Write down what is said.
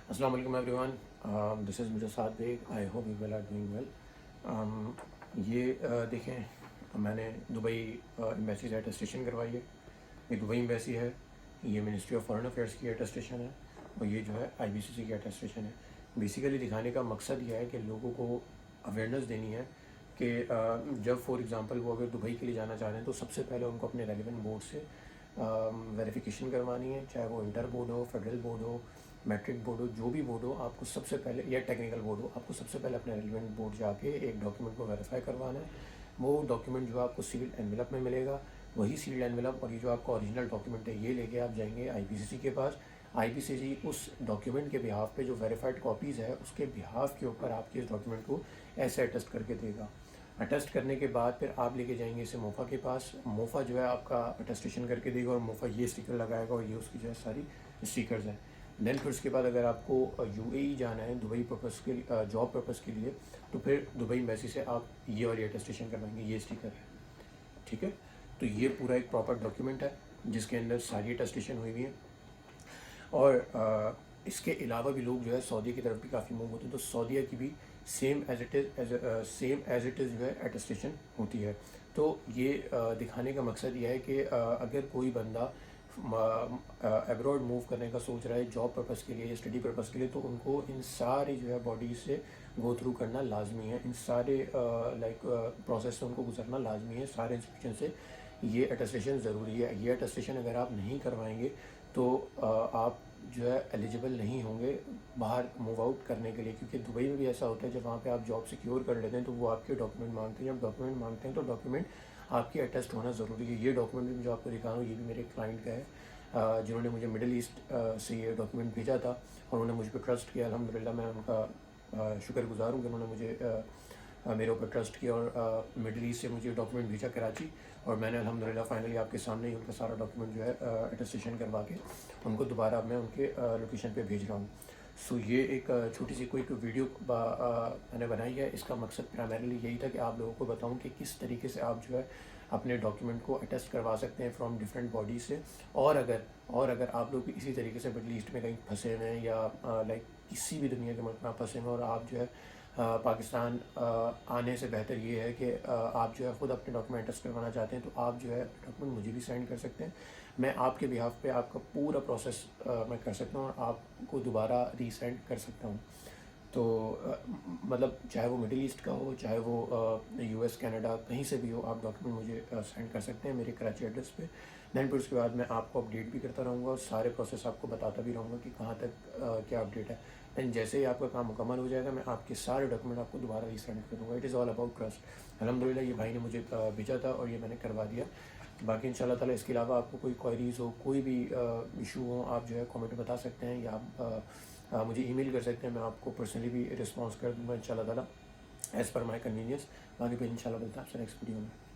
السلام علیکم everyone. This is Mujassad Baig. I hope you will are doing well. یہ دیکھیں، میں نے دبئی ایمبیسی سے اٹیسٹیشن کروائی ہے. یہ دبئی ایمبیسی ہے، یہ منسٹری آف فارن افیئرس کی اٹیسٹیشن ہے، اور یہ جو ہے آئی بی سی سی کی اٹیسٹیشن ہے. بیسیکلی دکھانے کا مقصد یہ ہے کہ لوگوں کو اویئرنیس دینی ہے کہ جب فار ایگزامپل وہ اگر دبئی کے لیے جانا چاہ رہے ہیں تو سب سے پہلے ان کو اپنے ریلیونٹ بورڈ سے ویریفیکیشن کروانی ہے، چاہے وہ انٹر بورڈ ہو، فیڈرل بورڈ ہو، میٹرک بورڈ ہو، جو بھی بورڈ ہو. آپ کو سب سے پہلے، یا ٹیکنیکل بورڈ ہو، آپ کو سب سے پہلے اپنے ریلیونٹ بورڈ جا کے ایک ڈاکیومنٹ کو ویریفائی کروانا ہے. وہ ڈاکیومنٹ جو آپ کو سیلڈ انویلپ میں ملے گا، وہی سیلڈ انویلپ اور یہ جو آپ کا اوریجنل ڈاکیومنٹ ہے یہ لے کے آپ جائیں گے آئی پی سی سی کے پاس. آئی پی سی سی اس ڈاکیومنٹ کے بہاف پہ جو ویریفائڈ کاپیز ہے اس کے بہاف کے اوپر آپ کے اس ڈاکیومنٹ کو ایسے اٹیسٹ کر کے دے گا. اٹیسٹ کرنے کے بعد پھر آپ لے کے جائیں گے اسے موفا کے پاس. موفا جو ہے آپ کا اٹیسٹیشن کر کے دے گا، اور موفا یہ اسٹیکر لگائے گا، اور یہ اس کی جو ہے ساری اسٹیکرز ہیں. دین پھر اس کے بعد اگر آپ کو یو اے ای جانا ہے دبئی پرپز کے لیے، جاب پرپز کے لیے، تو پھر دبئی ایمبیسی سے آپ یہ والی اٹیسٹیشن کروائیں گے. یہ اسٹیکر ہے، ٹھیک ہے. تو یہ پورا ایک پراپر ڈاکیومنٹ ہے جس کے اندر ساری اٹیسٹیشن ہوئی ہوئی ہے. اور اس کے علاوہ بھی لوگ جو ہے سعودیہ کی طرف بھی کافی موو ہوتے ہیں، تو سعودیہ کی بھی سیم ایز اٹ از جو ہے اٹیسٹیشن ہوتی ہے. تو یہ دکھانے کا مقصد یہ ہے کہ اگر کوئی بندہ ایبراڈ موو کرنے کا سوچ رہا ہے جاب پرپز کے لیے یا اسٹڈی پرپز کے لیے، تو ان کو ان سارے جو ہے باڈیز سے گو تھرو کرنا لازمی ہے. ان سارے پروسیس سے ان کو گزرنا لازمی ہے، سارے انسٹیٹیوشن سے. یہ اٹیسٹیشن ضروری ہے. یہ اٹیسٹیشن اگر آپ نہیں کروائیں گے تو آپ جو ہے ایلیجیبل نہیں ہوں گے باہر موو آؤٹ کرنے کے لیے. کیونکہ دبئی میں بھی ایسا ہوتا ہے، جب وہاں پہ آپ جاب سیکیور کر لیتے ہیں تو وہ آپ کے ڈاکیومنٹ مانگتے ہیں. جب ڈاکیومنٹ مانگتے ہیں تو ڈاکیومنٹ آپ کے اٹیسٹ ہونا ضروری ہے. یہ ڈاکیومنٹ بھی جو آپ کو دکھا رہا ہوں یہ بھی میرے کلائنٹ کا ہے، جنہوں نے مجھے مڈل ایسٹ سے یہ ڈاکیومنٹ بھیجا تھا، اور انہوں نے مجھ پہ ٹرسٹ کیا. الحمدللہ میں ان کا شکر گزار ہوں کہ انہوں نے مجھے میرے اوپر ٹرسٹ کیا اور مڈل ایسٹ سے مجھے ڈاکیومنٹ بھیجا کراچی. اور میں نے الحمدللہ فائنلی آپ کے سامنے ہی ان کا سارا ڈاکیومنٹ جو ہے اٹیسٹیشن کروا کے ان کو دوبارہ میں ان کے لوکیشن پہ بھیج رہا ہوں. سو یہ ایک چھوٹی سی کوئی ویڈیو میں نے بنائی ہے. اس کا مقصد پرائمریلی یہی تھا کہ آپ لوگوں کو بتاؤں کہ کس طریقے سے آپ جو ہے اپنے ڈاکیومنٹ کو اٹیسٹ کروا سکتے ہیں فرام ڈفرینٹ باڈی سے. اور اگر آپ لوگ اسی طریقے سے مڈل ایسٹ میں کہیں پھنسے ہوئے ہیں، یا کسی بھی دنیا کے ملک میں آپ پھنسے ہوئے ہیں، اور آپ جو ہے پاکستان آنے سے بہتر یہ ہے کہ آپ جو ہے خود اپنے ڈاکیومنٹ اٹیسٹ کروانا چاہتے ہیں، تو آپ جو ہے ڈاکیومنٹ مجھے بھی سینڈ کر سکتے ہیں. میں آپ کے بہاف پہ آپ کا پورا پروسیس میں کر سکتا ہوں، اور آپ کو دوبارہ ری سینڈ کر سکتا ہوں. تو مطلب چاہے وہ مڈل ایسٹ کا ہو، چاہے وہ یو ایس، کینیڈا، کہیں سے بھی ہو، آپ ڈاکیومنٹ مجھے سینڈ کر سکتے ہیں میرے کراچی ایڈریس پہ. دین پھر اس کے بعد میں آپ کو اپڈیٹ بھی کرتا رہوں گا، اور سارے پروسیس آپ کو بتاتا بھی رہوں گا کہ کہاں تک کیا اپڈیٹ ہے. دین جیسے ہی آپ کا کام مکمل ہو جائے گا میں آپ کے سارے ڈاکیومنٹ آپ کو دوبارہ ری سینڈ کر دوں گا. It is all about trust. الحمدللہ یہ بھائی نے مجھے بھیجا تھا اور یہ میں نے کروا دیا. باقی ان شاء اللہ تعالیٰ اس کے علاوہ آپ کو کوئی کوائریز ہو، کوئی بھی ایشو ہو، آپ جو ہے کامنٹ میں بتا سکتے ہیں، یا آپ مجھے ای میل کر سکتے ہیں. میں آپ کو پرسنلی بھی رسپانس کر دوں گا ان شاء اللہ تعالیٰ ایز پر مائی کنوینئنس. باقی پھر ان شاء اللہ ملتا ہے آپ سے نیکسٹ ویڈیو میں.